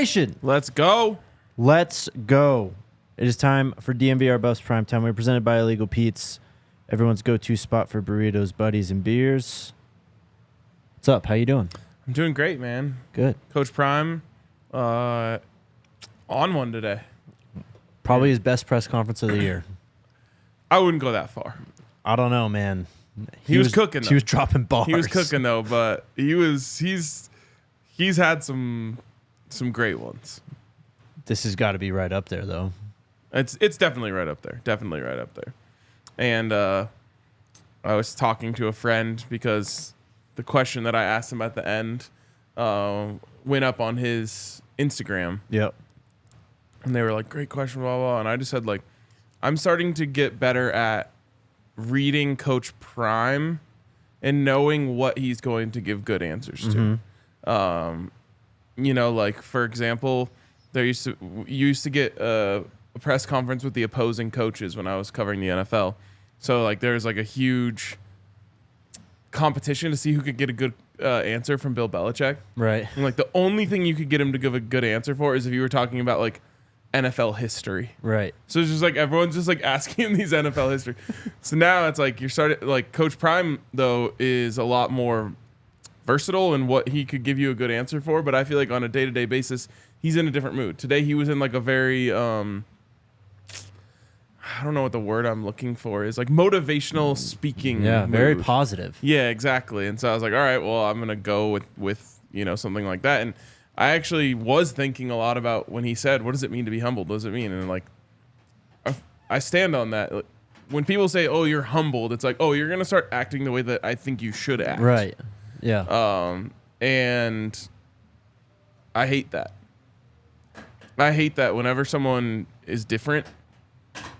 Nation. Let's go. Let's go. It is time for DNVR Buffs Primetime. We're presented by Illegal Pete's, everyone's go-to spot for burritos, buddies, and beers. What's up? How you doing? I'm doing great, man. Good. Coach Prime on one today. Probably his best press conference of the year. I wouldn't go that far. I don't know, man. He was cooking, though. He was dropping bars. He was cooking, though, but he's had some great ones. This has got to be right up there, though. It's definitely right up there. Definitely right up there. And I was talking to a friend because the question that I asked him at the end went up on his Instagram. Yep. And they were like, great question, blah, blah. And I just said, like, I'm starting to get better at reading Coach Prime and knowing what he's going to give good answers to. You know, like, for example, you used to get a press conference with the opposing coaches when I was covering the NFL. So, like, there's, like, a huge competition to see who could get a good answer from Bill Belichick. Right. And, like, the only thing you could get him to give a good answer for is if you were talking about, like, NFL history. Right. So it's just like everyone's just like asking him these NFL history. So now it's like you're starting, like, Coach Prime, though, is a lot more versatile in what he could give you a good answer for. But I feel like on a day-to-day basis, he's in a different mood. Today he was in like a very, I don't know what the word I'm looking for is, like motivational speaking. Yeah, mood. very positive. Yeah, exactly. And so I was like, all right, well, I'm going to go with, you know, something like that. And I actually was thinking a lot about when he said, what does it mean to be humble? What does it mean? And like, I stand on that. Like, when people say, oh, you're humbled, it's like, oh, you're going to start acting the way that I think you should act. Right. Yeah. And I hate that. I hate that whenever someone is different,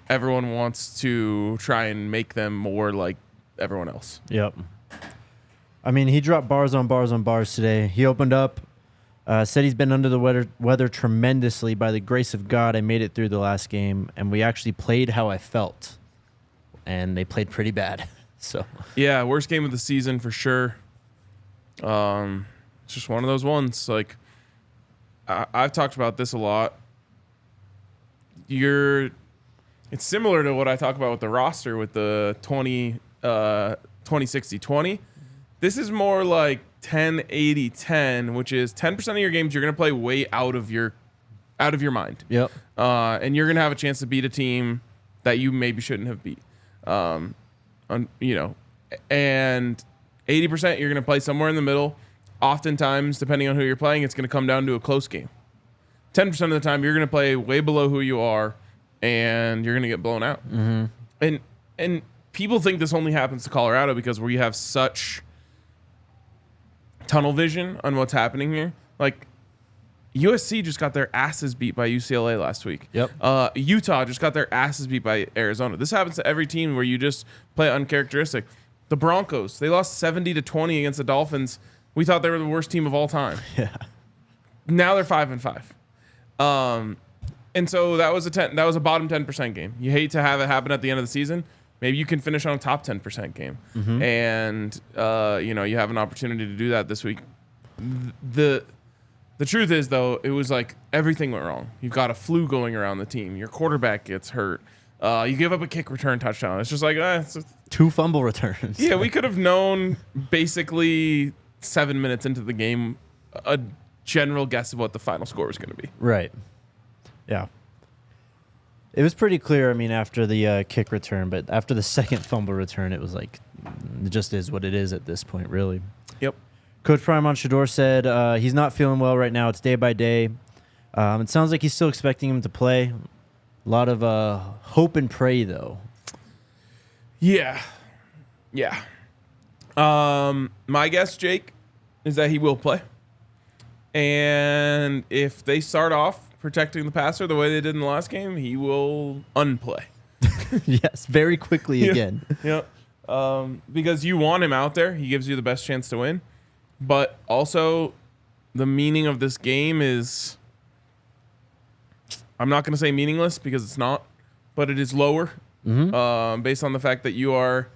everyone wants to try and make them more like everyone else. Yep. I mean, he dropped bars on bars on bars today. He opened up, said he's been under the weather tremendously. By the grace of God, I made it through the last game, and we actually played how I felt. And they played pretty bad. So yeah, worst game of the season for sure. It's just one of those ones. Like, I've talked about this a lot. It's similar to what I talk about with the roster with the 20-60-20. This is more like 10-80-10, which is 10% of your games you're going to play way out of your mind. Yep. And you're going to have a chance to beat a team that you maybe shouldn't have beat. You know, and 80% you're going to play somewhere in the middle. Oftentimes, depending on who you're playing, it's going to come down to a close game. 10% of the time, you're going to play way below who you are, and you're going to get blown out. Mm-hmm. And people think this only happens to Colorado because we have such tunnel vision on what's happening here. Like, USC just got their asses beat by UCLA last week. Yep. Utah just got their asses beat by Arizona. This happens to every team where you just play uncharacteristic. The Broncos, they lost 70-20 against the Dolphins. We thought they were the worst team of all time. Yeah. Now they're 5-5. And so that was a bottom 10% game. You hate to have it happen at the end of the season. Maybe you can finish on a top 10% game. Mm-hmm. And you know, you have an opportunity to do that this week. The truth is, though, it was like everything went wrong. You've got a flu going around the team. Your quarterback gets hurt. You give up a kick return touchdown. It's just like, it's 2 fumble returns. Yeah, we could have known basically 7 minutes into the game a general guess of what the final score was going to be. Right. Yeah. It was pretty clear, I mean, after the kick return, but after the second fumble return, it was like, it just is what it is at this point, really. Yep. Coach Prime on Shedeur said he's not feeling well right now. It's day by day. It sounds like he's still expecting him to play. A lot of hope and pray, though. Yeah. Yeah. My guess, Jake, is that he will play. And if they start off protecting the passer the way they did in the last game, he will unplay. Yes, very quickly again. Yeah. Because you want him out there. He gives you the best chance to win. But also, the meaning of this game is, I'm not going to say meaningless because it's not, but it is lower based on the fact that you are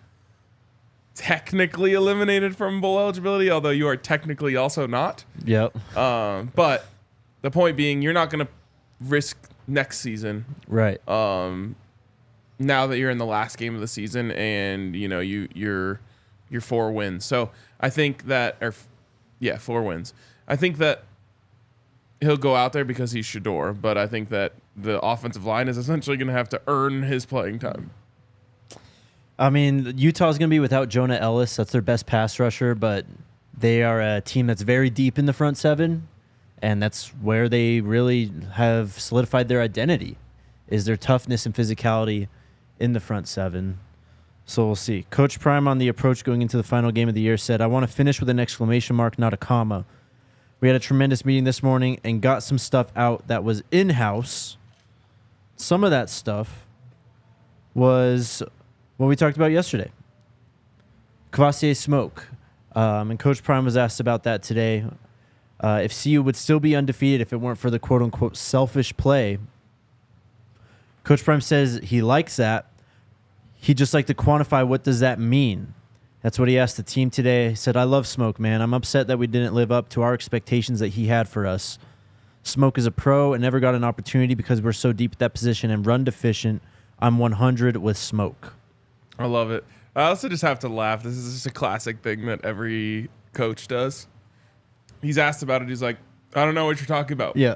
technically eliminated from bowl eligibility, although you are technically also not. Yep. But the point being, you're not going to risk next season. Right. Now that you're in the last game of the season and you're 4 wins. So I think that 4 wins. I think that he'll go out there because he's Shedeur, but I think that the offensive line is essentially going to have to earn his playing time. I mean, Utah's going to be without Jonah Ellis. That's their best pass rusher, but they are a team that's very deep in the front seven, and that's where they really have solidified their identity, is their toughness and physicality in the front seven. So we'll see. Coach Prime on the approach going into the final game of the year said, "I want to finish with an exclamation mark, not a comma. We had a tremendous meeting this morning and got some stuff out that was in-house. Some of that stuff was what we talked about yesterday. Kavosiey Smoke." And Coach Prime was asked about that today. If CU would still be undefeated if it weren't for the quote-unquote selfish play. Coach Prime says he likes that. He'd just like to quantify what does that mean. That's what he asked the team today. He said, "I love Smoke, man. I'm upset that we didn't live up to our expectations that he had for us. Smoke is a pro and never got an opportunity because we're so deep at that position and run deficient. I'm 100 with Smoke." I love it. I also just have to laugh. This is just a classic thing that every coach does. He's asked about it. He's like, "I don't know what you're talking about." Yeah.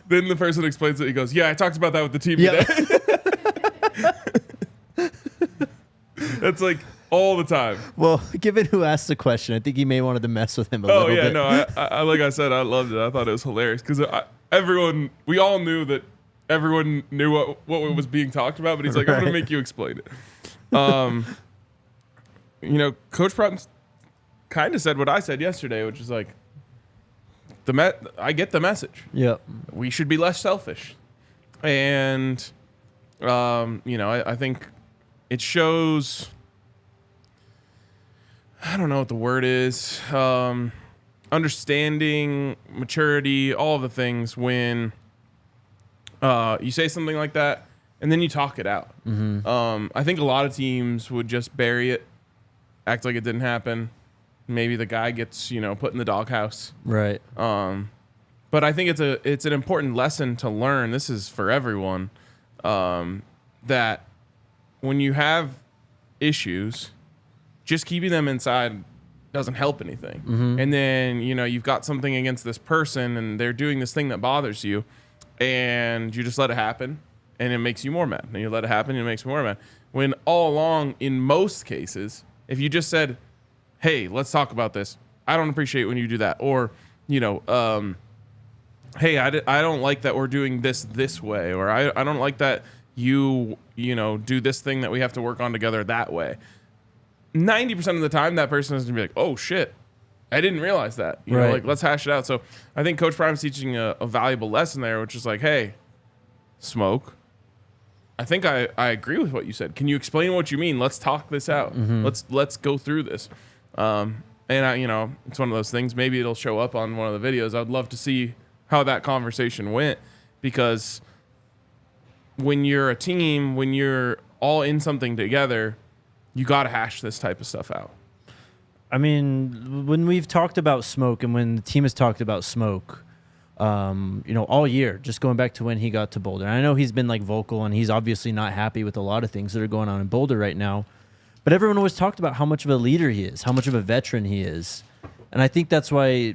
Then the person explains it. He goes, "Yeah, I talked about that with the team today." That's like all the time. Well, given who asked the question, I think he may wanted to mess with him a little bit. Oh, yeah, no, I like I said, I loved it. I thought it was hilarious because we all knew that everyone knew what was being talked about, but he's like, "I'm going to make you explain it." Coach Prime kind of said what I said yesterday, which is like, I get the message. Yep. We should be less selfish. And, I think it shows, I don't know what the word is, understanding, maturity, all of the things when you say something like that and then you talk it out. Mm-hmm. I think a lot of teams would just bury it, act like it didn't happen. Maybe the guy gets, put in the doghouse. Right. But I think it's an important lesson to learn. This is for everyone, that when you have issues, just keeping them inside doesn't help anything. Mm-hmm. And then, you've got something against this person and they're doing this thing that bothers you and you just let it happen and it makes you more mad. And you let it happen and it makes you more mad. When all along, in most cases, if you just said, "Hey, let's talk about this. I don't appreciate when you do that." Or, "Hey, I don't like that we're doing this way." Or I don't like that you do this thing that we have to work on together that way. 90% of the time, that person is going to be like, "Oh, shit. I didn't realize that." Let's hash it out. So I think Coach Prime's teaching a valuable lesson there, which is like, "Hey, Smoke, I think I agree with what you said. Can you explain what you mean? Let's talk this out. Mm-hmm. Let's go through this." And it's one of those things. Maybe it'll show up on one of the videos. I'd love to see how that conversation went, because when you're a team, when you're all in something together, you got to hash this type of stuff out. I mean, when we've talked about Smoke and when the team has talked about Smoke, all year, just going back to when he got to Boulder. And I know he's been vocal and he's obviously not happy with a lot of things that are going on in Boulder right now. But everyone always talked about how much of a leader he is, how much of a veteran he is. And I think that's why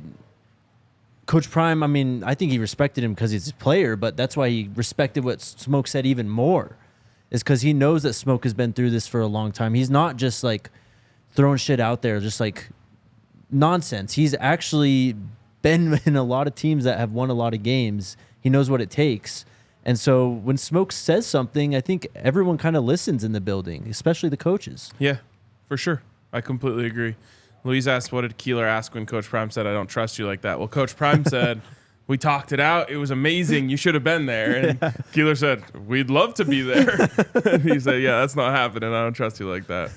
Coach Prime, I think he respected him because he's a player, but that's why he respected what Smoke said even more, is because he knows that Smoke has been through this for a long time. He's not just throwing shit out there, just nonsense. He's actually been in a lot of teams that have won a lot of games. He knows what it takes. And so when Smoke says something, I think everyone kind of listens in the building, especially the coaches. Yeah, for sure. I completely agree. Louise asked, what did Keeler ask when Coach Prime said, "I don't trust you like that"? Well, Coach Prime said, "We talked it out. It was amazing. You should have been there." And Keeler said, "We'd love to be there." And he said, "Yeah, that's not happening. I don't trust you like that,"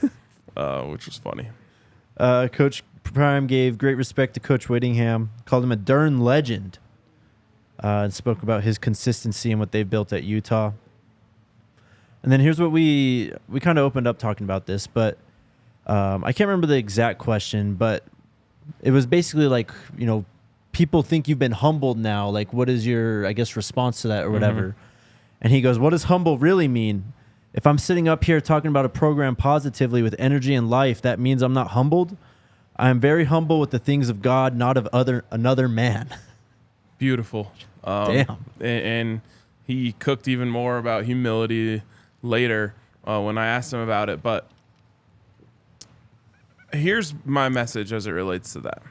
which was funny. Coach Prime gave great respect to Coach Whittingham, called him a darn legend, and spoke about his consistency and what they've built at Utah. And then here's what we kind of opened up talking about this, but I can't remember the exact question, but it was basically people think you've been humbled now. Like, what is your, I guess, response to that or whatever? And he goes, what does humble really mean? If I'm sitting up here talking about a program positively with energy and life, that means I'm not humbled. I am very humble with the things of God, not of another man. Beautiful. Damn. And he cooked even more about humility later when I asked him about it. But here's my message as it relates to that.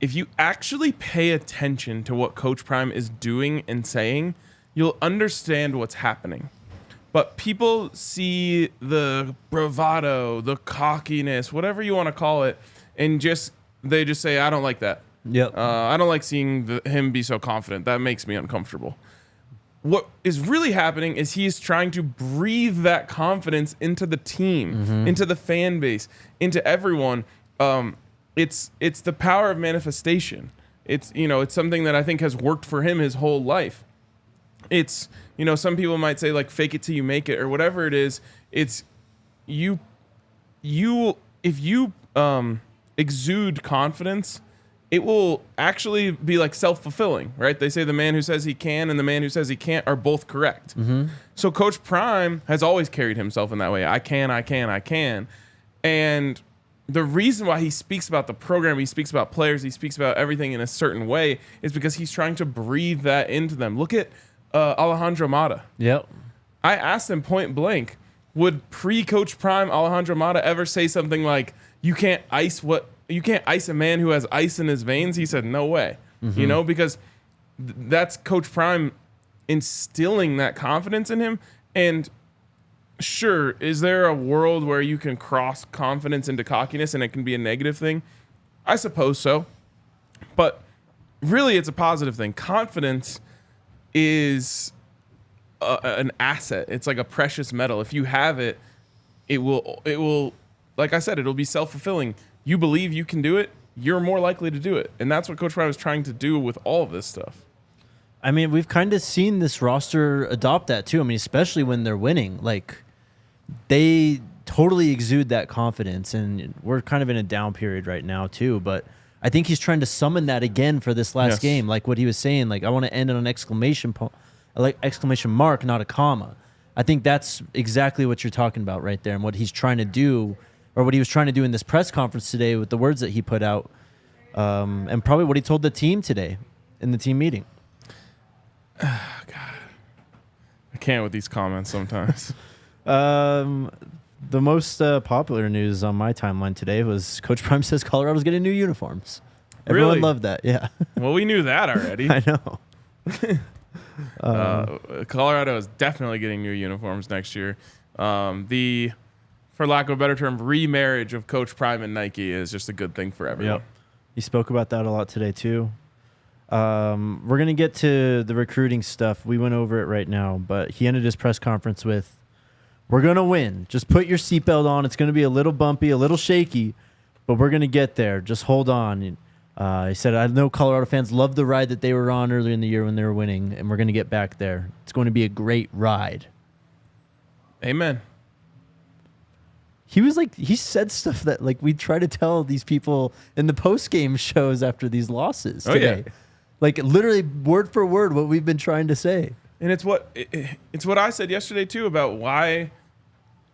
If you actually pay attention to what Coach Prime is doing and saying, you'll understand what's happening. But people see the bravado, the cockiness, whatever you want to call it, and they just say, I don't like that. Yep. I don't like seeing him be so confident. That makes me uncomfortable. What is really happening is he's trying to breathe that confidence into the team, into the fan base, into everyone. It's the power of manifestation. It's something that I think has worked for him his whole life. It's, some people might say like fake it till you make it or whatever it is. It's if you exude confidence, it will actually be like self-fulfilling, right? They say the man who says he can and the man who says he can't are both correct. So Coach Prime has always carried himself in that way. I can. And the reason why he speaks about the program, he speaks about players, he speaks about everything in a certain way is because he's trying to breathe that into them. Look at Alejandro Mata. Yep. I asked him point blank, would pre-Coach Prime Alejandro Mata ever say something like, you can't ice a man who has ice in his veins? He said, no way. Because that's Coach Prime instilling that confidence in him. And sure, is there a world where you can cross confidence into cockiness and it can be a negative thing? I suppose so. But really, it's a positive thing. Confidence is an asset. It's like a precious metal. If you have it, it will, like I said, it'll be self-fulfilling. You believe you can do it, you're more likely to do it. And that's what Coach Prime is trying to do with all of this stuff. I mean, we've kind of seen this roster adopt that too. I mean, especially when they're winning. Like, they totally exude that confidence, and we're kind of in a down period right now too. But I think he's trying to summon that again for this last game. Like what he was saying, like, I want to end on an exclamation mark, not a comma. I think that's exactly what you're talking about right there, and what he's trying to do, or what he was trying to do in this press conference today with the words that he put out, and probably what he told the team today in the team meeting. God, I can't with these comments sometimes. The most popular news on my timeline today was Coach Prime says Colorado's getting new uniforms. Everyone loved that. Yeah. Well, we knew that already. I know. Colorado is definitely getting new uniforms next year. For lack of a better term, remarriage of Coach Prime and Nike is just a good thing for everyone. Yep. He spoke about that a lot today too. We're going to get to the recruiting stuff. We went over it right now, but he ended his press conference with, we're going to win. Just put your seatbelt on. It's going to be a little bumpy, a little shaky, but we're going to get there. Just hold on. He said, I know Colorado fans love the ride that they were on earlier in the year when they were winning, and we're going to get back there. It's going to be a great ride. Amen. He was like, he said stuff that like we try to tell these people in the post-game shows after these losses today. Yeah. Like literally word for word what we've been trying to say. And it's what I said yesterday too about why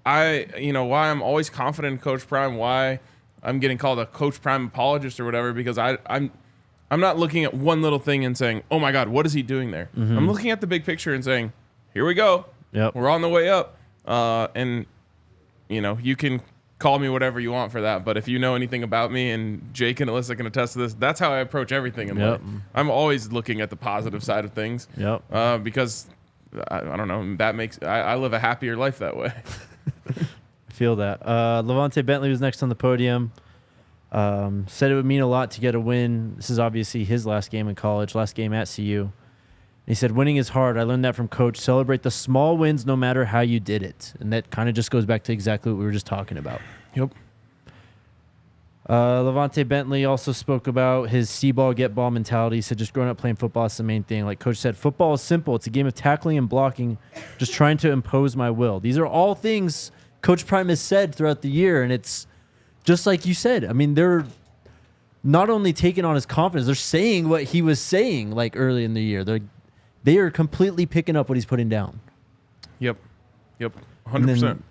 I'm always confident in Coach Prime, why I'm getting called a Coach Prime apologist or whatever, because I'm not looking at one little thing and saying, oh my God, what is he doing there? I'm looking at the big picture and saying, here we go. Yep. We're on the way up. And you can call me whatever you want for that, but if you know anything about me, and Jake and Alyssa can attest to this, that's how I approach everything in life. I'm always looking at the positive side of things. Because I don't know, that makes I live a happier life that way. I feel that. LaVonta Bentley was next on the podium. Said it would mean a lot to get a win. This is obviously his last game in college, last game at CU. He said, winning is hard. I learned that from Coach. Celebrate the small wins no matter how you did it. And that kind of just goes back to exactly what we were just talking about. Yep. LaVonta Bentley also spoke about his see ball, get ball mentality. He said just growing up playing football is the main thing. Like Coach said, football is simple. It's a game of tackling and blocking, just trying to impose my will. These are all things Coach Prime has said throughout the year, and it's just like you said. I mean, not only taking on his confidence, they're saying what he was saying like early in the year. They are completely picking up what he's putting down. Yep. 100%. And then,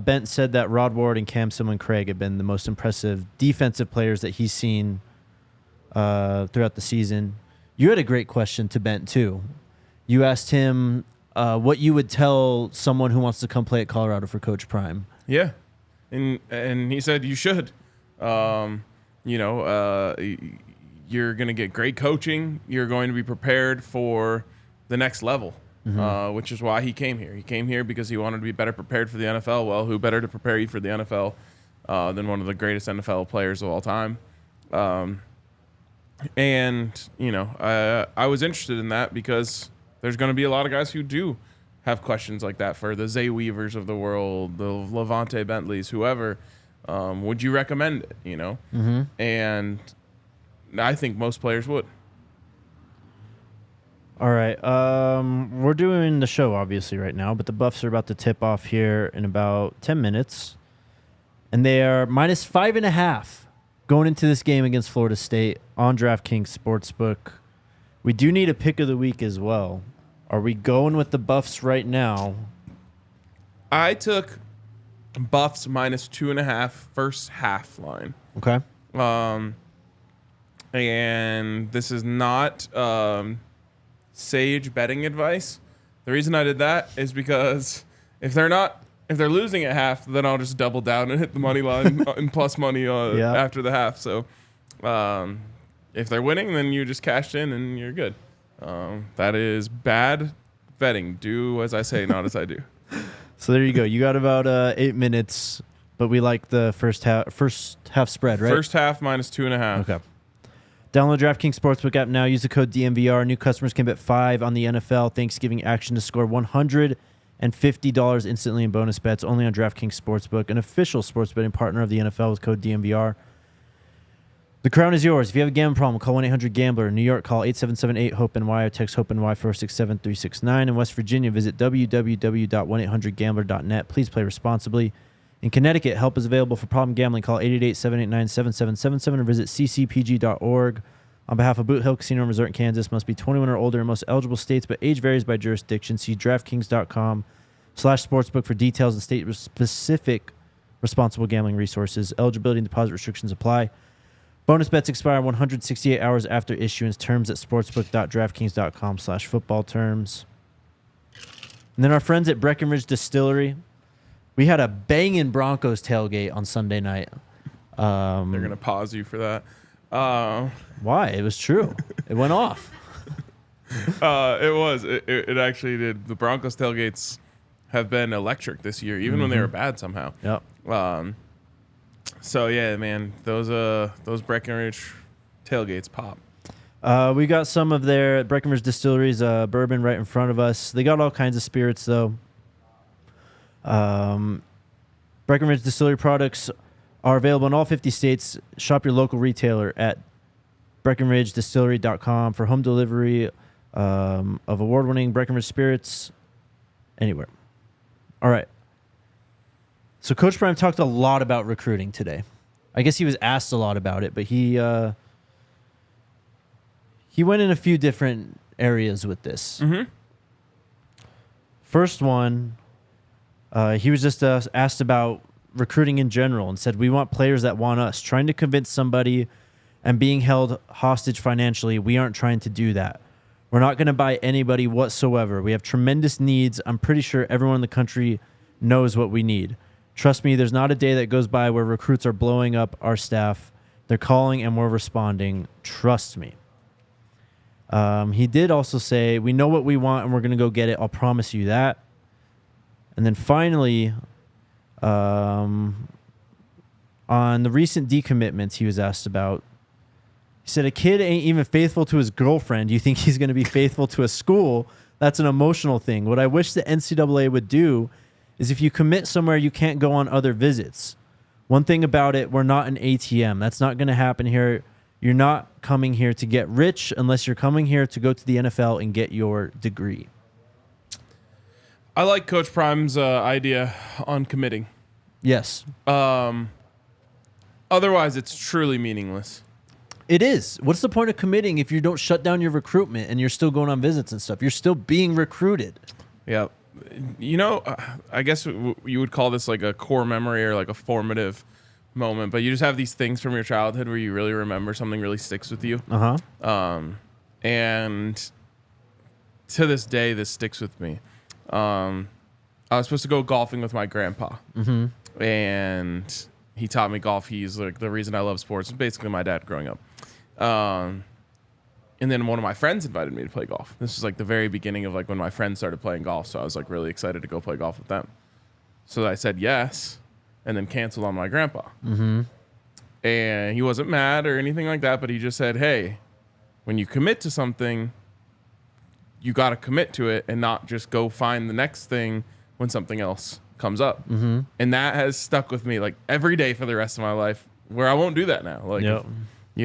Bent said that Rod Ward and Cam Sumlin-Craig have been the most impressive defensive players that he's seen throughout the season. You had a great question to Bent, too. You asked him what you would tell someone who wants to come play at Colorado for Coach Prime. Yeah. And he said you should. You're going to get great coaching. You're going to be prepared for the next level, which is why he came here. He came here because he wanted to be better prepared for the NFL. Well, who better to prepare you for the NFL than one of the greatest NFL players of all time? I was interested in that because there's going to be a lot of guys who do have questions like that for the Zay Weavers of the world, the LaVonta Bentleys, whoever. Would you recommend it, And I think most players would. All right. We're doing the show, obviously, right now, but the Buffs are about to tip off here in about 10 minutes. And they are minus 5.5 going into this game against Florida State on DraftKings Sportsbook. We do need a pick of the week as well. Are we going with the Buffs right now? I took Buffs minus 2.5 first half line. Okay. And this is not sage betting advice. The reason I did that is because if they're losing at half, then I'll just double down and hit the money line and plus money after the half. So if they're winning, then you just cashed in and you're good. That is bad betting. Do as I say, not as I do. So there you go. You got about 8 minutes, but we like the first half spread, right? First half minus 2.5. Okay. Download DraftKings Sportsbook app now. Use the code DNVR. New customers can bet $5 on the NFL Thanksgiving action to score $150 instantly in bonus bets. Only on DraftKings Sportsbook, an official sports betting partner of the NFL with code DNVR. The crown is yours. If you have a gambling problem, call 1-800-GAMBLER. In New York, call 877-8-HOPE-NY or text HOPE-NY 467-369. In West Virginia, visit www.1800gambler.net. Please play responsibly. In Connecticut, help is available for problem gambling. Call 888-789-7777 or visit ccpg.org. On behalf of Boot Hill Casino and Resort in Kansas, must be 21 or older in most eligible states, but age varies by jurisdiction. See DraftKings.com/sportsbook for details and state-specific responsible gambling resources. Eligibility and deposit restrictions apply. Bonus bets expire 168 hours after issuance. Terms at sportsbook.draftkings.com/football terms. And then our friends at Breckenridge Distillery. We had a banging Broncos tailgate on Sunday night. They're going to pause you for that. Why? It was true. It went off. It was. It actually did. The Broncos tailgates have been electric this year, even when they were bad somehow. Yep. So yeah, man, those Breckenridge tailgates pop. We got some of their Breckenridge Distillery's bourbon right in front of us. They got all kinds of spirits though. Breckenridge Distillery products are available in all 50 states. Shop your local retailer at BreckenridgeDistillery.com for home delivery of award-winning Breckenridge spirits anywhere. All right. So Coach Prime talked a lot about recruiting today. I guess he was asked a lot about it, but he went in a few different areas with this. Mm-hmm. First one, he was just asked about recruiting in general and said, we want players that want us. Trying to convince somebody and being held hostage financially, we aren't trying to do that. We're not going to buy anybody whatsoever. We have tremendous needs. I'm pretty sure everyone in the country knows what we need. Trust me, there's not a day that goes by where recruits are blowing up our staff. They're calling and we're responding. Trust me. He did also say, we know what we want and we're going to go get it. I'll promise you that. And then finally, on the recent decommitments he was asked about, he said, a kid ain't even faithful to his girlfriend. You think he's going to be faithful to a school? That's an emotional thing. What I wish the NCAA would do is if you commit somewhere, you can't go on other visits. One thing about it, we're not an ATM. That's not going to happen here. You're not coming here to get rich unless you're coming here to go to the NFL and get your degree. I like Coach Prime's idea on committing. Yes. Otherwise, it's truly meaningless. It is. What's the point of committing if you don't shut down your recruitment and you're still going on visits and stuff? You're still being recruited. Yeah. I guess you would call this like a core memory or like a formative moment, but you just have these things from your childhood where you really remember something really sticks with you. And to this day, this sticks with me. I was supposed to go golfing with my grandpa, and he taught me golf. He's like the reason I love sports. It's basically my dad growing up. And then one of my friends invited me to play golf. This was like the very beginning of like when my friends started playing golf. So I was like really excited to go play golf with them. So I said yes, and then canceled on my grandpa. And he wasn't mad or anything like that, but he just said, hey, when you commit to something, you got to commit to it and not just go find the next thing when something else comes up. And that has stuck with me like every day for the rest of my life, where I won't do that now. Like,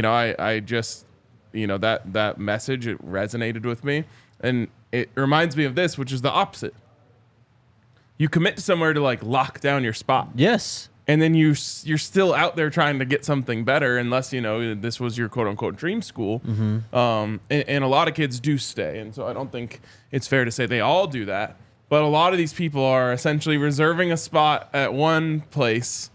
I just, that message, it resonated with me, and it reminds me of this, which is the opposite. You commit to somewhere to like lock down your spot. Yes. And then you're still out there trying to get something better, unless this was your quote unquote dream school. And a lot of kids do stay, and so I don't think it's fair to say they all do that. But a lot of these people are essentially reserving a spot at one place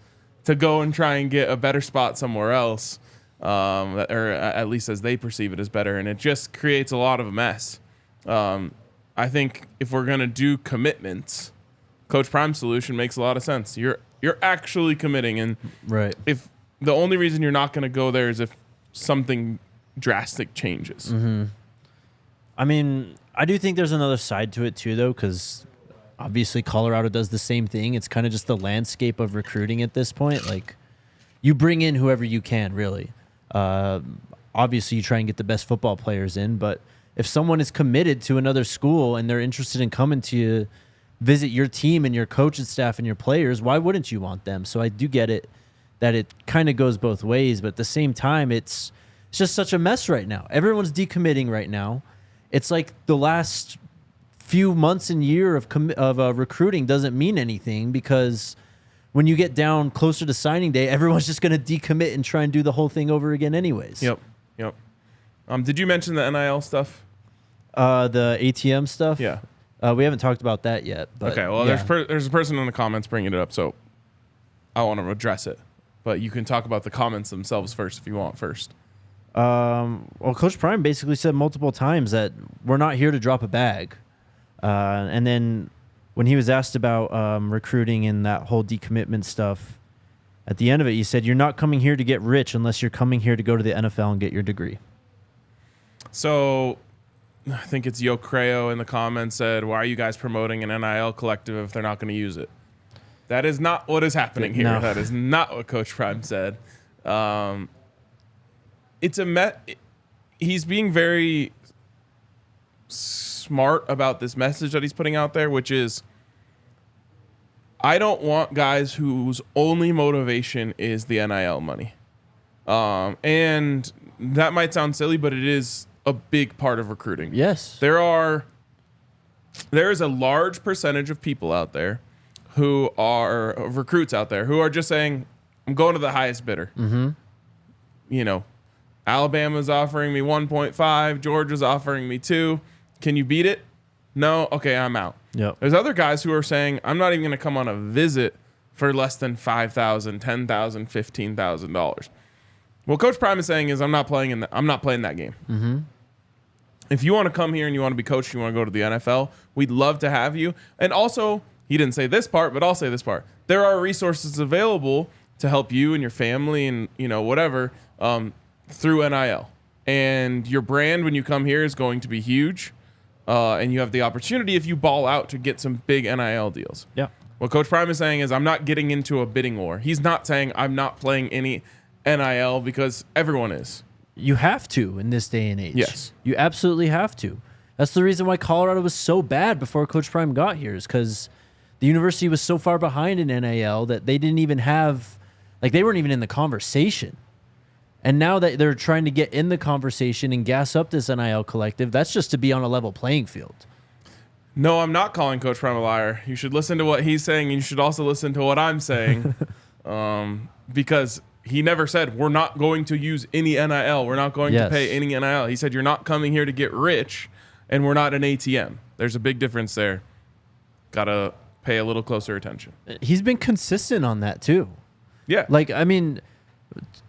to go and try and get a better spot somewhere else, or at least as they perceive it as better, and it just creates a lot of a mess. I think if we're gonna do commitments, Coach Prime's solution makes a lot of sense. You're actually committing, and if the only reason you're not going to go there is if something drastic changes. I mean, I do think there's another side to it too, though, because obviously Colorado does the same thing. It's kind of just the landscape of recruiting at this point. Like, you bring in whoever you can, really. Obviously, you try and get the best football players in, but if someone is committed to another school and they're interested in coming to you, visit your team and your coaching staff and your players, why wouldn't you want them? So I do get it that it kind of goes both ways, but at the same time, it's just such a mess right now. Everyone's decommitting right now. It's like the last few months and year of recruiting doesn't mean anything, because when you get down closer to signing day, everyone's just going to decommit and try and do the whole thing over again anyways. Yep. Did you mention the NIL stuff? The ATM stuff? Yeah. We haven't talked about that yet. But okay, well, yeah. there's a person in the comments bringing it up, so I want to address it. But you can talk about the comments themselves first if you want first. Well, Coach Prime basically said multiple times that we're not here to drop a bag. And then when he was asked about recruiting and that whole decommitment stuff, at the end of it, he said, you're not coming here to get rich unless you're coming here to go to the NFL and get your degree. So I think it's Yo Creo in the comments said, why are you guys promoting an NIL collective if they're not going to use it? That is not what is happening here. No. That is not what Coach Prime said. He's being very smart about this message that he's putting out there, which is, I don't want guys whose only motivation is the NIL money. And that might sound silly, but it is a big part of recruiting. Yes. There is a large percentage of people out there who are recruits out there who are just saying, I'm going to the highest bidder. Alabama's offering me 1.5, Georgia's offering me 2. Can you beat it? No. Okay, I'm out. Yep. There's other guys who are saying, I'm not even going to come on a visit for less than $5,000, $10,000, $15,000. What Coach Prime is saying is, I'm not playing that game. If you want to come here and you want to be coached, you want to go to the NFL, we'd love to have you. And also, he didn't say this part, but I'll say this part. There are resources available to help you and your family and, whatever, through NIL. And your brand when you come here is going to be huge. And you have the opportunity, if you ball out, to get some big NIL deals. Yeah. What Coach Prime is saying is, I'm not getting into a bidding war. He's not saying I'm not playing any NIL, because everyone is. You have to in this day and age. Yes. You absolutely have to. That's the reason why Colorado was so bad before Coach Prime got here, is because the university was so far behind in NIL that they didn't even have, they weren't even in the conversation. And now that they're trying to get in the conversation and gas up this NIL collective, that's just to be on a level playing field. No, I'm not calling Coach Prime a liar. You should listen to what he's saying, and you should also listen to what I'm saying, because he never said, we're not going to use any NIL. We're not going to pay any NIL. He said, you're not coming here to get rich, and we're not an ATM. There's a big difference there. Got to pay a little closer attention. He's been consistent on that, too. Yeah. Like, I mean,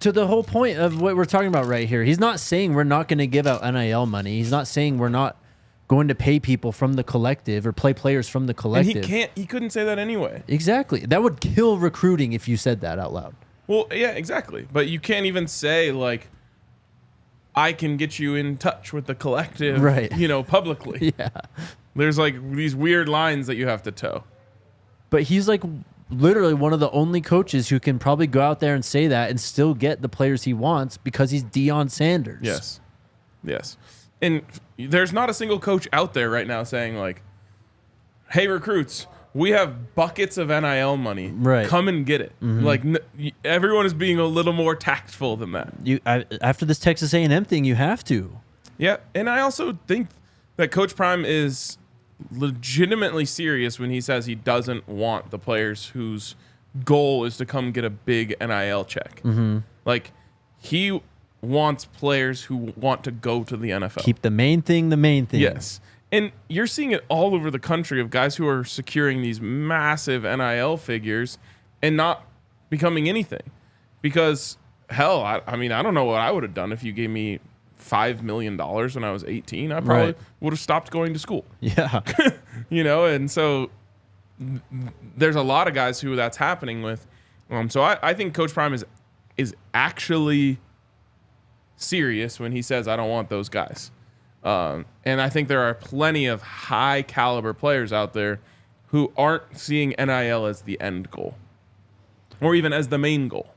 to the whole point of what we're talking about right here, he's not saying we're not going to give out NIL money. He's not saying we're not going to pay people from the collective or play players from the collective. And he couldn't say that anyway. Exactly. That would kill recruiting if you said that out loud. Well, yeah, exactly. But you can't even say, like, I can get you in touch with the collective, right, publicly. Yeah. There's, like, these weird lines that you have to toe. But he's, like, literally one of the only coaches who can probably go out there and say that and still get the players he wants because he's Deion Sanders. Yes. Yes. And there's not a single coach out there right now saying, like, hey, recruits, we have buckets of NIL money. Right. Come and get it. Mm-hmm. Like, everyone is being a little more tactful than that. After this Texas A&M thing, you have to. Yeah, and I also think that Coach Prime is legitimately serious when he says he doesn't want the players whose goal is to come get a big NIL check. Mm-hmm. Like, he wants players who want to go to the NFL. Keep the main thing the main thing. Yes. And you're seeing it all over the country of guys who are securing these massive NIL figures and not becoming anything. Because, hell, I mean, I don't know what I would have done if you gave me $5 million when I was 18. I probably would have stopped going to school. Yeah. And so there's a lot of guys who that's happening with. So I think Coach Prime is actually serious when he says, I don't want those guys. And I think there are plenty of high caliber players out there who aren't seeing NIL as the end goal or even as the main goal.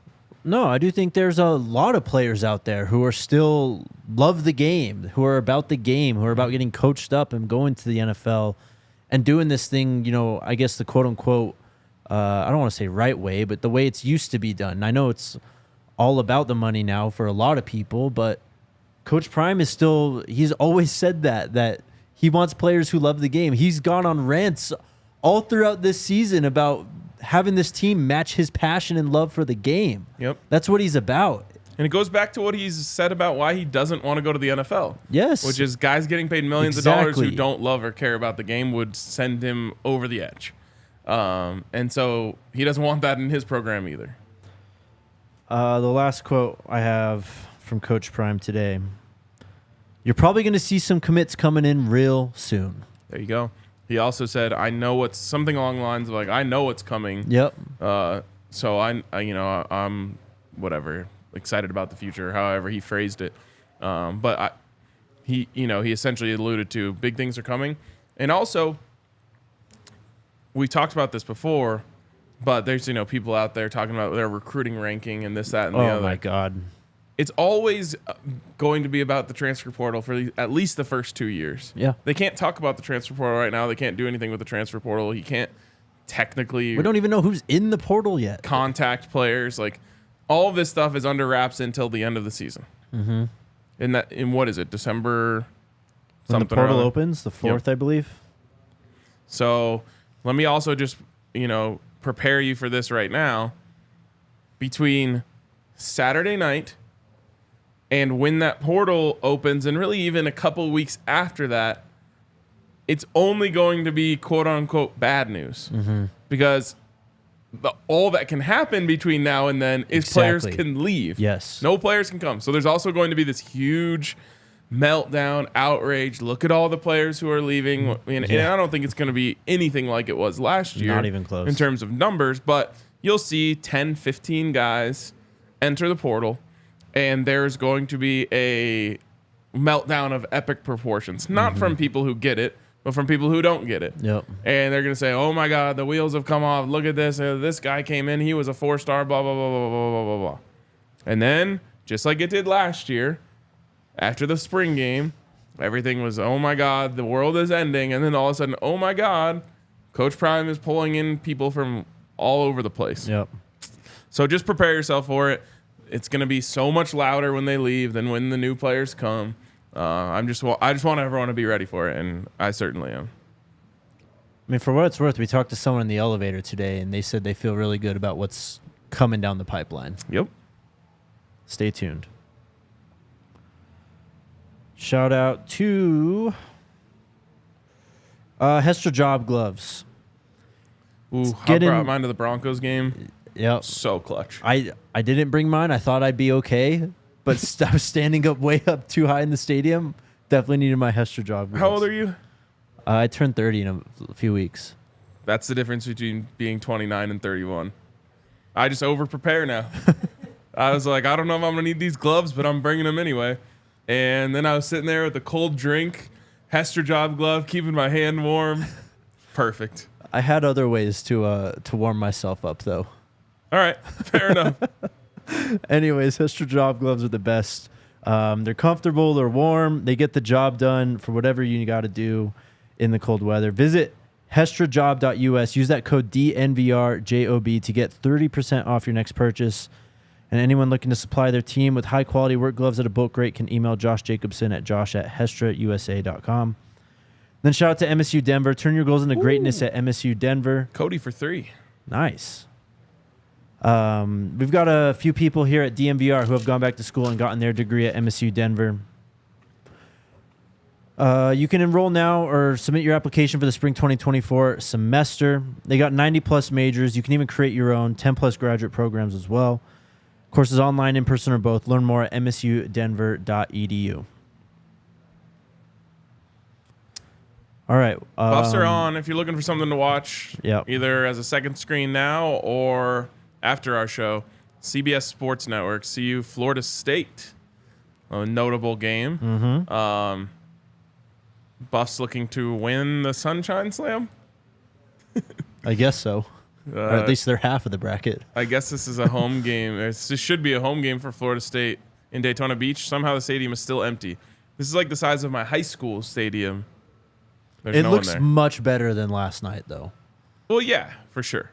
No, I do think there's a lot of players out there who are still love the game, who are about the game, who are about getting coached up and going to the NFL and doing this thing, I guess the quote unquote, I don't want to say right way, but the way it's used to be done. I know it's all about the money now for a lot of people, but Coach Prime is still, he's always said that he wants players who love the game. He's gone on rants all throughout this season about having this team match his passion and love for the game. Yep. That's what he's about. And it goes back to what he's said about why he doesn't want to go to the NFL. Yes. Which is guys getting paid millions of dollars who don't love or care about the game would send him over the edge. And so he doesn't want that in his program either. The last quote I have from Coach Prime today. You're probably going to see some commits coming in real soon. There you go. He also said, I know what's something along the lines of like, I know what's coming. Yep. So I'm whatever, excited about the future, however he phrased it. But he essentially alluded to big things are coming. And also, we talked about this before, but there's, people out there talking about their recruiting ranking and this, that, and the other. Oh, my God. It's always going to be about the transfer portal for at least the first 2 years. Yeah. They can't talk about the transfer portal right now. They can't do anything with the transfer portal. He can't technically... We don't even know who's in the portal yet. ...contact players. Like, all of this stuff is under wraps until the end of the season. Mm-hmm. In what is it, December? When the portal opens, the 4th, I believe. So let me also just, prepare you for this right now. Between Saturday night and when that portal opens, and really even a couple weeks after that, it's only going to be quote unquote bad news. Mm-hmm. Because all that can happen between now and then is players can leave. Yes. No players can come. So there's also going to be this huge meltdown, outrage. Look at all the players who are leaving. And I don't think it's going to be anything like it was last year. Not even close. In terms of numbers, but you'll see 10, 15 guys enter the portal, and there's going to be a meltdown of epic proportions. Not from people who get it, but from people who don't get it. Yep. And they're going to say, oh, my God, the wheels have come off. Look at this. This guy came in. He was a 4-star, blah, blah, blah, blah, blah, blah, blah, blah. And then, just like it did last year, after the spring game, everything was, oh, my God, the world is ending. And then all of a sudden, oh, my God, Coach Prime is pulling in people from all over the place. Yep. So just prepare yourself for it. It's going to be so much louder when they leave than when the new players come. I just want everyone to be ready for it, and I certainly am. I mean, for what it's worth, we talked to someone in the elevator today, and they said they feel really good about what's coming down the pipeline. Yep. Stay tuned. Shout out to Hestra Job Gloves. Ooh, I brought mine to the Broncos game. Yep. So clutch. I didn't bring mine. I thought I'd be okay, but I was standing up way up too high in the stadium. Definitely needed my Hestra Job Gloves. How old are you? I turned 30 in a few weeks. That's the difference between being 29 and 31. I just over-prepare now. I was like, I don't know if I'm going to need these gloves, but I'm bringing them anyway. And then I was sitting there with a cold drink, Hestra Job glove, keeping my hand warm. Perfect. I had other ways to warm myself up, though. All right. Fair enough. Anyways, Hestra Job Gloves are the best. They're comfortable. They're warm. They get the job done for whatever you got to do in the cold weather. Visit hestrajob.us. Use that code DNVRJOB to get 30% off your next purchase. And anyone looking to supply their team with high-quality work gloves at a bulk rate can email Josh Jacobson at josh@hestrausa.com. Then shout out to MSU Denver. Turn your goals into greatness at MSU Denver. Cody for 3. Nice. We've got a few people here at DNVR who have gone back to school and gotten their degree at MSU Denver. You can enroll now or submit your application for the spring 2024 semester. They got 90-plus majors. You can even create your own 10-plus graduate programs as well. Courses online, in person, or both. Learn more at msudenver.edu. All right. Buffs are on if you're looking for something to watch, Yep. either as a second screen now or after our show. CBS Sports Network, CU Florida State. A notable game. Mm-hmm. Buffs looking to win the Sunshine Slam. I guess so. Or at least they're half of the bracket. I guess this is a home game. This should be a home game for Florida State in Daytona Beach. Somehow the stadium is still empty. This is like the size of my high school stadium. There's It no looks one there. much better than last night, though. Well, yeah, for sure.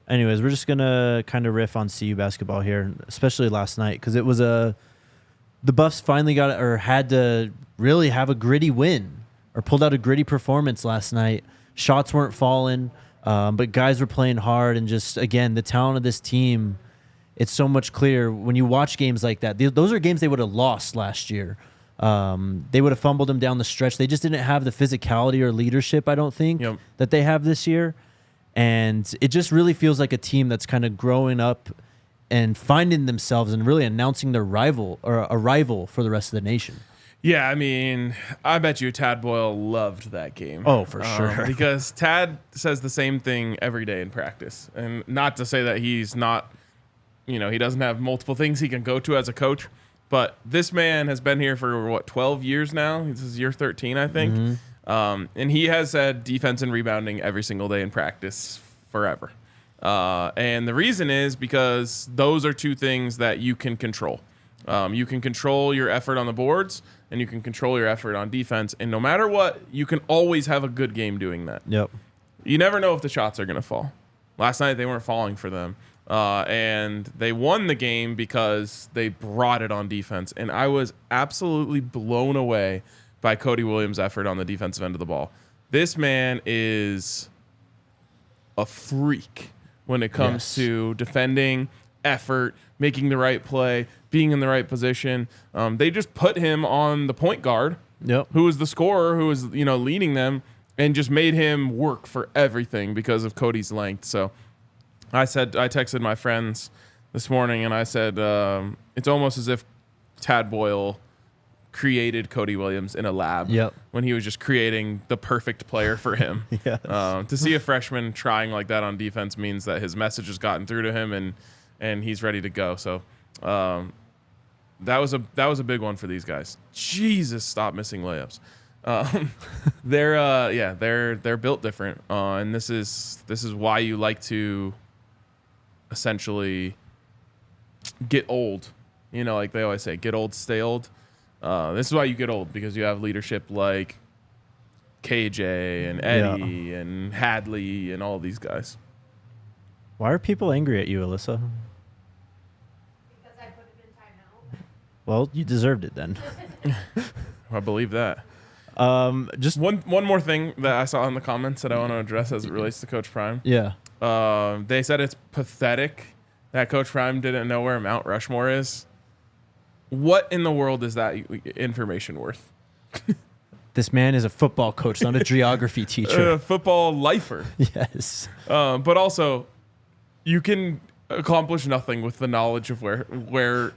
Anyways, we're just going to kind of riff on CU basketball here, especially last night, because it was the Buffs finally got or had to really have a gritty win or pulled out a gritty performance last night. Shots weren't falling, but guys were playing hard. And just, again, the talent of this team, it's so much clearer when you watch games like that. Those are games they would have lost last year. They would have fumbled them down the stretch. They just didn't have the physicality or leadership, I don't think, that they have this year. And it just really feels like a team that's kind of growing up and finding themselves and really announcing their rival or a rival for the rest of the nation. Yeah, I mean, I bet you Tad Boyle loved that game. Oh, for sure. Because Tad says the same thing every day in practice. And not to say that he's not, he doesn't have multiple things he can go to as a coach. But this man has been here for, 12 years now? This is year 13, I think. Mm-hmm. And he has had defense and rebounding every single day in practice forever. And the reason is because those are two things that you can control. You can control your effort on the boards, and you can control your effort on defense. And no matter what, you can always have a good game doing that. Yep. You never know if the shots are going to fall. Last night, they weren't falling for them. And they won the game because they brought it on defense. And I was absolutely blown away by Cody Williams' effort on the defensive end of the ball. This man is a freak when it comes to defending, effort, making the right play, being in the right position. They just put him on the point guard, who was the scorer, who was leading them, and just made him work for everything because of Cody's length. So I texted my friends this morning and I said, it's almost as if Tad Boyle created Cody Williams in a lab when he was just creating the perfect player for him. To see a freshman trying like that on defense means that his message has gotten through to him and he's ready to go. So that was a big one for these guys. Jesus, stop missing layups. They're built different, and this is why you like to essentially get old. Like they always say, get old, stay old. This is why you get old, because you have leadership like KJ and Eddie and Hadley and all these guys. Why are people angry at you, Alyssa? Because I put it in timeout. Well, you deserved it then. I believe that. Just one more thing that I saw in the comments that I want to address as it relates to Coach Prime. Yeah. They said it's pathetic that Coach Prime didn't know where Mount Rushmore is. What in the world is that information worth? This man is a football coach, not a geography teacher. A football lifer. Yes. But also, you can accomplish nothing with the knowledge of where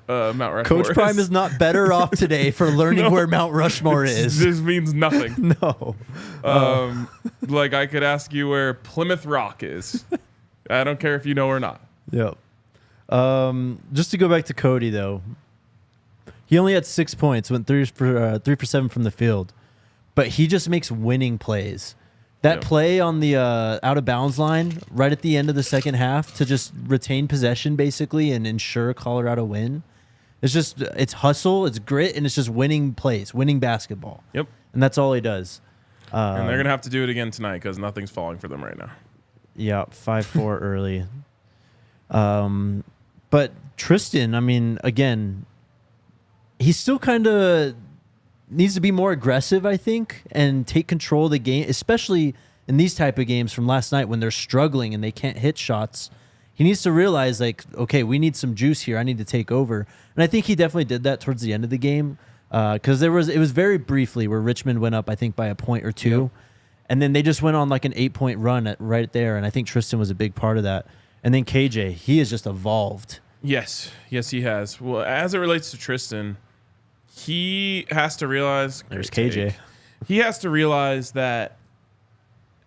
Mount Rushmore Coach Prime is not better off today for learning where Mount Rushmore is. This means nothing. No. Like I could ask you where Plymouth Rock is. I don't care if you know or not. Yep. Just to go back to Cody, though. He only had 6 points, went 3 for 7 from the field. But he just makes winning plays. That play on the out of bounds line right at the end of the second half to just retain possession basically and ensure Colorado win. It's hustle, it's grit, and it's just winning plays, winning basketball. Yep. And that's all he does. And they're going to have to do it again tonight because nothing's falling for them right now. Yeah, 5-4 early. But Tristan, I mean, again, he still kind of needs to be more aggressive, I think, and take control of the game, especially in these type of games from last night when they're struggling and they can't hit shots. He needs to realize, like, okay, we need some juice here. I need to take over. And I think he definitely did that towards the end of the game because it was very briefly where Richmond went up, I think, by a point or two. Yep. And then they just went on like an 8-point run right there. And I think Tristan was a big part of that. And then KJ, he has just evolved. Yes, he has. Well, as it relates to Tristan, he has to realize... There's KJ. He has to realize that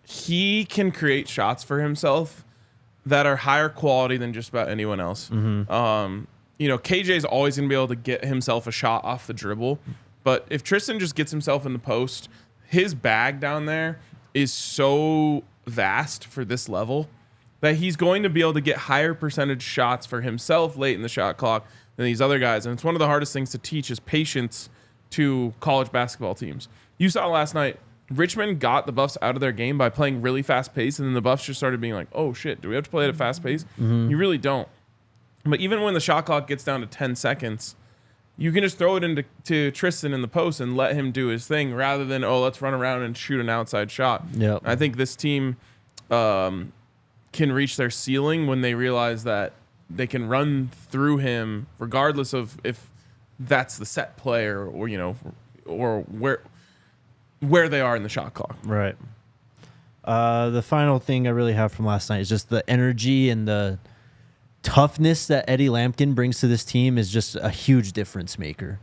he can create shots for himself that are higher quality than just about anyone else. Mm-hmm. KJ is always going to be able to get himself a shot off the dribble. But if Tristan just gets himself in the post, his bag down there is so vast for this level that he's going to be able to get higher percentage shots for himself late in the shot clock than these other guys. And it's one of the hardest things to teach is patience to college basketball teams. You saw last night, Richmond got the Buffs out of their game by playing really fast pace, and then the Buffs just started being like, oh shit, do we have to play at a fast pace? Mm-hmm. You really don't. But even when the shot clock gets down to 10 seconds, you can just throw it into Tristan in the post and let him do his thing rather than, let's run around and shoot an outside shot. Yep. I think this team can reach their ceiling when they realize that they can run through him regardless of if that's the set play or where they are in the shot clock. Right. The final thing I really have from last night is just the energy and the toughness that Eddie Lampkin brings to this team is just a huge difference maker.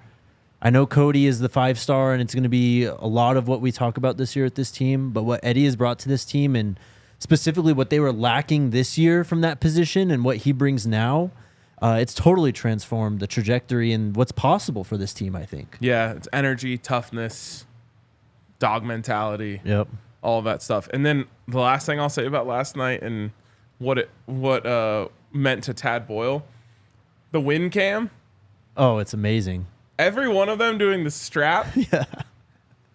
I know Cody is the 5-star and it's going to be a lot of what we talk about this year at this team, but what Eddie has brought to this team and specifically what they were lacking this year from that position and what he brings now, it's totally transformed the trajectory and what's possible for this team, I think. Yeah, it's energy, toughness, dog mentality, all of that stuff. And then the last thing I'll say about last night and what meant to Tad Boyle, the win cam. Oh, it's amazing. Every one of them doing the strap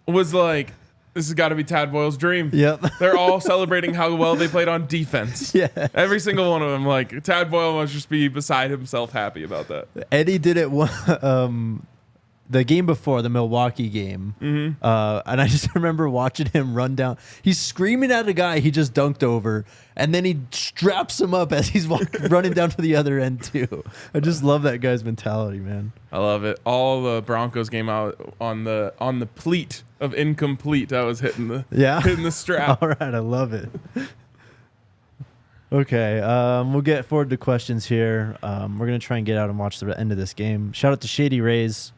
was like, this has got to be Tad Boyle's dream. Yep. They're all celebrating how well they played on defense. Yeah. Every single one of them, like, Tad Boyle must just be beside himself happy about that. Eddie did it the game before, the Milwaukee game. Mm-hmm. And I just remember watching him run down. He's screaming at a guy he just dunked over, and then he straps him up as he's running down to the other end, too. I just love that guy's mentality, man. I love it. All the Broncos game out on the pleat of incomplete. I was hitting the strap. All right, I love it. Okay, we'll get forward to questions here. We're going to try and get out and watch the end of this game. Shout out to Shady Rays.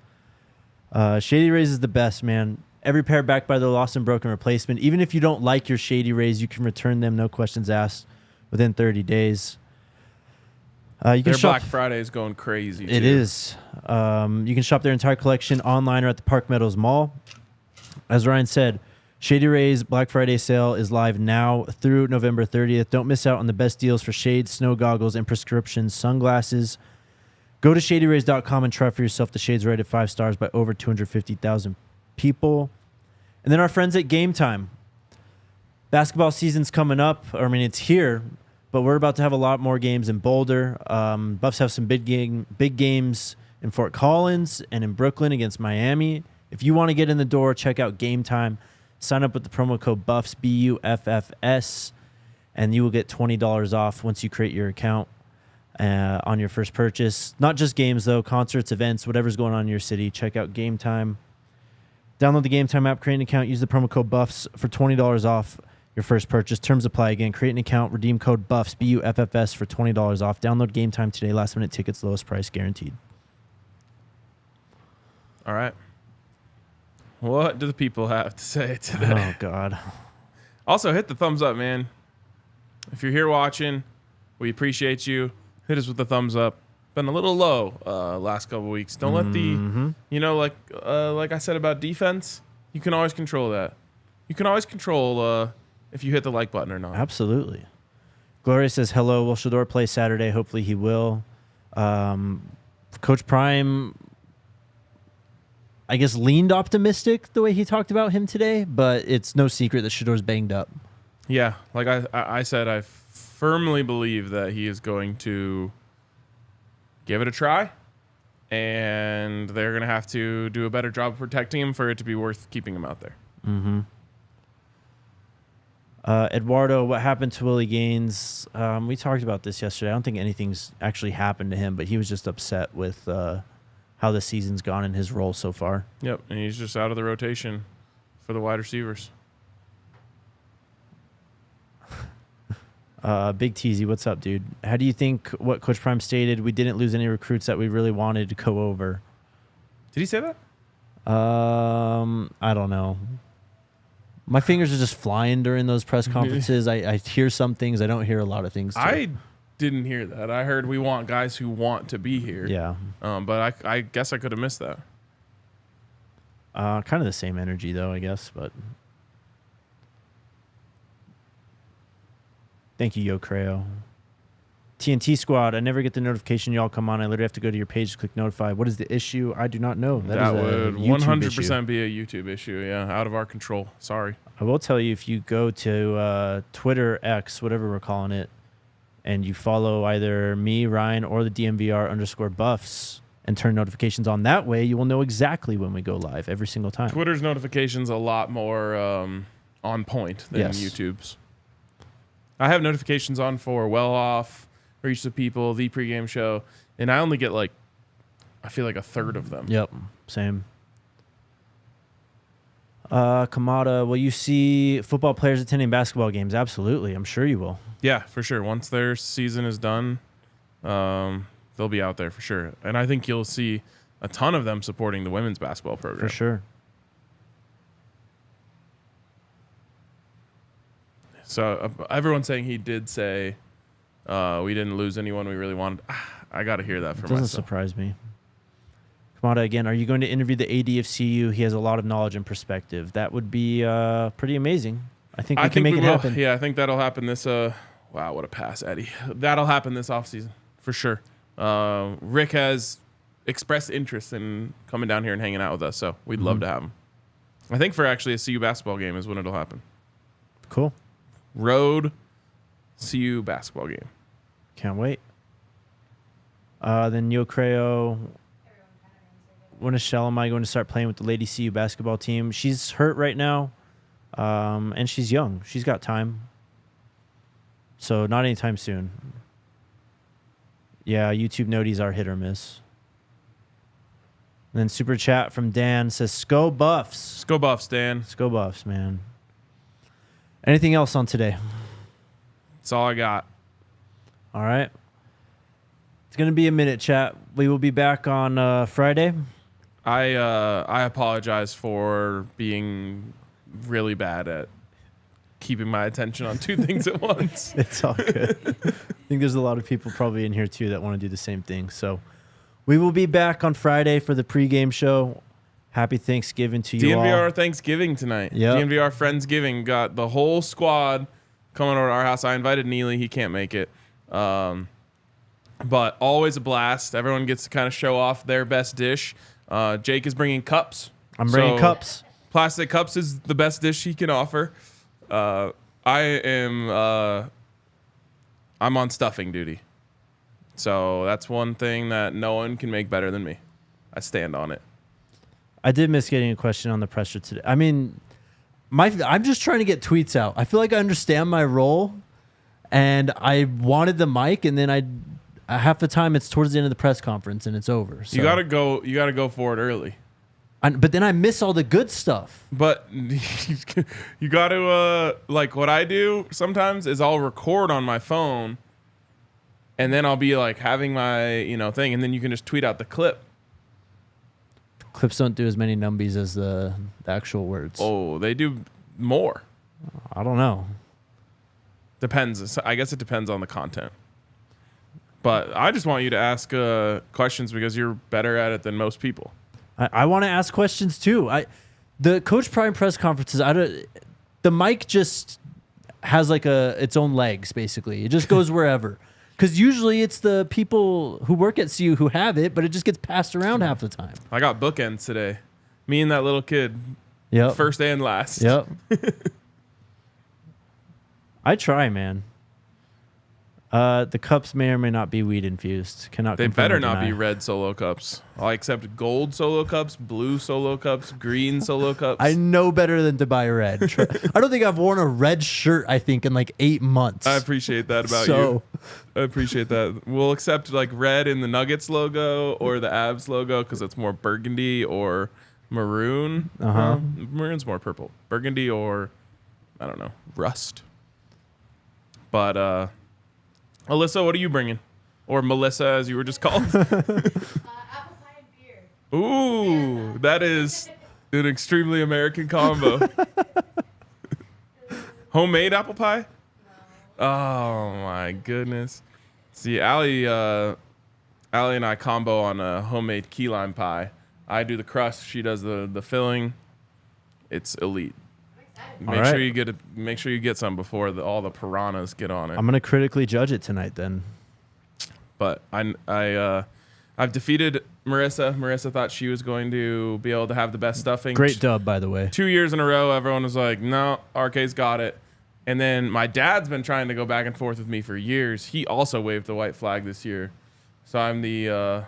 Shady Rays is the best, man. Every pair backed by the lost and broken replacement. Even if you don't like your Shady Rays, you can return them, no questions asked, within 30 days. Their Black Friday is going crazy. It is. You can shop their entire collection online or at the Park Meadows Mall. As Ryan said, Shady Rays Black Friday sale is live now through November 30th. Don't miss out on the best deals for shades, snow goggles, and prescription sunglasses. Go to shadyrays.com and try for yourself the shades rated 5 stars by over 250,000 people. And then our friends at Game Time. Basketball season's coming up. I mean, it's here, but we're about to have a lot more games in Boulder. Buffs have some big games in Fort Collins and in Brooklyn against Miami. If you want to get in the door, check out Game Time. Sign up with the promo code BUFFS, BUFFS, and you will get $20 off once you create your account. on your first purchase. Not just games, though. Concerts, events, whatever's going on in your city. Check out Game Time. Download the Game Time app, create an account, use the promo code BUFFS for $20 off your first purchase. Terms apply. Again, create an account, redeem code BUFFS, BUFFS for $20 off. Download Game Time today. Last minute tickets, lowest price guaranteed. All right. What do the people have to say today? Oh, God. Also, hit the thumbs up, man. If you're here watching, we appreciate you. Hit us with the thumbs up. Been a little low last couple weeks. Don't let the, like I said about defense, you can always control that. You can always control if you hit the like button or not. Absolutely. Gloria says, hello, will Shedeur play Saturday? Hopefully he will. Coach Prime, I guess, leaned optimistic the way he talked about him today, but it's no secret that Shedeur's banged up. Yeah, like I said, I firmly believe that he is going to give it a try, and they're going to have to do a better job of protecting him for it to be worth keeping him out there. Mm-hmm. Eduardo, what happened to Willie Gaines? We talked about this yesterday. I don't think anything's actually happened to him, but he was just upset with how the season's gone in his role so far. Yep, and he's just out of the rotation for the wide receivers. Big Teasy, what's up, dude? How do you think what Coach Prime stated, we didn't lose any recruits that we really wanted to go over? Did he say that? I don't know. My fingers are just flying during those press conferences. I hear some things. I don't hear a lot of things, too. I didn't hear that. I heard we want guys who want to be here. Yeah. But I guess I could have missed that. Kind of the same energy, though, I guess, but... Thank you, Yo Creo. TNT Squad, I never get the notification y'all come on. I literally have to go to your page to click notify. What is the issue? I do not know. That would 100% issue. be a YouTube issue. Yeah, out of our control. Sorry. I will tell you, if you go to Twitter, X, whatever we're calling it, and you follow either me, Ryan, or the DNVR_Buffs and turn notifications on that way, you will know exactly when we go live every single time. Twitter's notifications a lot more on point than YouTube's. I have notifications on for Well Off, Reach the People, the pregame show, and I only get I feel like a third of them. Yep, same. Kamada, will you see football players attending basketball games? Absolutely, I'm sure you will. Yeah, for sure. Once their season is done, they'll be out there for sure. And I think you'll see a ton of them supporting the women's basketball program. For sure. So everyone's saying he did say we didn't lose anyone we really wanted. I got to hear that from myself. Doesn't surprise me. Kamada, again, are you going to interview the AD of CU? He has a lot of knowledge and perspective. That would be pretty amazing. I think we can make it happen. Yeah, I think that'll happen this wow, what a pass, Eddie. That'll happen this offseason for sure. Rick has expressed interest in coming down here and hanging out with us, so we'd love to have him. I think for actually a CU basketball game is when it'll happen. Cool. Road CU basketball game. Can't wait. Then Yo Creo. When is Shell am I going to start playing with the Lady CU basketball team? She's hurt right now, and she's young. She's got time. So not anytime soon. Yeah, YouTube noties are hit or miss. And then super chat from Dan says, "Sco Buffs." Go Buffs, Dan. Sco Buffs, man. Anything else on today? That's all I got. All right. It's going to be a minute, chat. We will be back on Friday. I apologize for being really bad at keeping my attention on two things at once. It's all good. I think there's a lot of people probably in here, too, that want to do the same thing. So we will be back on Friday for the pregame show. Happy Thanksgiving to you all. DNVR Thanksgiving tonight. Yep. DNVR Friendsgiving. Got the whole squad coming over to our house. I invited Neely. He can't make it. But always a blast. Everyone gets to kind of show off their best dish. Jake is bringing cups. I'm bringing cups. Plastic cups is the best dish he can offer. I'm on stuffing duty. So that's one thing that no one can make better than me. I stand on it. I did miss getting a question on the presser today. I mean, I'm just trying to get tweets out. I feel like I understand my role, and I wanted the mic, and then half the time it's towards the end of the press conference and it's over. So. You gotta go for it early. But then I miss all the good stuff. But you got to, like what I do sometimes is I'll record on my phone and then I'll be like having my, thing. And then you can just tweet out the clip. Clips don't do as many numbies as the actual words. Oh, they do more. I don't know. Depends. I guess it depends on the content. But I just want you to ask questions because you're better at it than most people. I want to ask questions too. The Coach Prime press conferences, the mic just has like its own legs, basically. It just goes wherever. Because usually it's the people who work at CU who have it, but it just gets passed around half the time. I got bookends today. Me and that little kid. Yep. First and last. Yep. I try, man. The cups may or may not be weed infused. Cannot. They confirm better or not be deny. red Solo cups. I accept gold Solo cups, blue Solo cups, green Solo cups. I know better than to buy red. I don't think I've worn a red shirt, in like 8 months. I appreciate that about you. I appreciate that. We'll accept like red in the Nuggets logo or the Avs logo because it's more burgundy or maroon. Maroon's more purple. Burgundy or, I don't know, rust. But, Alyssa, what are you bringing? Or Melissa, as you were just called. Apple pie and beer. Ooh, that is an extremely American combo. Homemade apple pie? No. Oh, my goodness. See, Allie and I combo on a homemade key lime pie. I do the crust. She does the filling. It's elite. Make sure you get some before all the piranhas get on it. I'm gonna critically judge it tonight then. But I've defeated Marissa. Marissa thought she was going to be able to have the best stuffing. Great dub, by the way. 2 years in a row, everyone was like, no, RK's got it. And then my dad's been trying to go back and forth with me for years. He also waved the white flag this year. So I'm the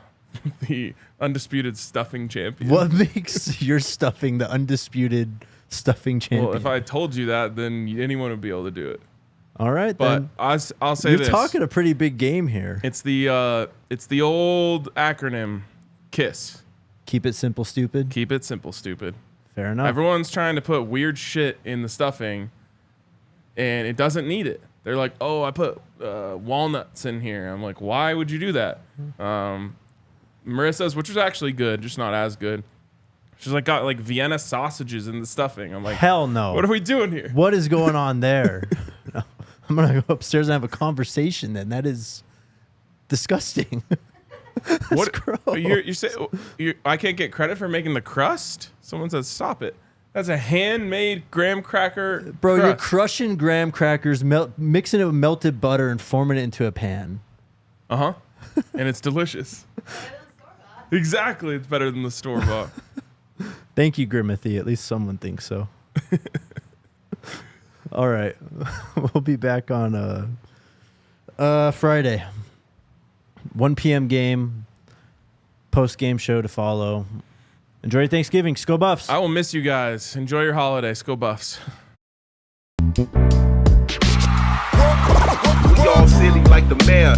the undisputed stuffing champion. What makes your stuffing the undisputed stuffing champion? Well, if I told you that, then anyone would be able to do it. All right, But then. I'll say You're this. talking a pretty big game here. It's the old acronym KISS. Keep it simple, stupid. Keep it simple, stupid. Fair enough. Everyone's trying to put weird shit in the stuffing, and it doesn't need it. They're like, oh, I put walnuts in here. I'm like, why would you do that? Marissa's, which was actually good, just not as good. She's like got like Vienna sausages in the stuffing. I'm like, hell no. What are we doing here? What is going on there? No, I'm gonna go upstairs and have a conversation. Then that is disgusting. What? gross. You say I can't get credit for making the crust? Someone says stop it. That's a handmade graham cracker. Bro, crust. you're crushing graham crackers, mixing it with melted butter, and forming it into a pan. And it's delicious. Exactly, it's better than the store bought. Thank you, Grimothy. At least someone thinks so. All right. We'll be back on Friday. 1 p.m. game. Post-game show to follow. Enjoy your Thanksgiving. Go Buffs. I will miss you guys. Enjoy your holiday. Go Buffs. We all silly like the mayor.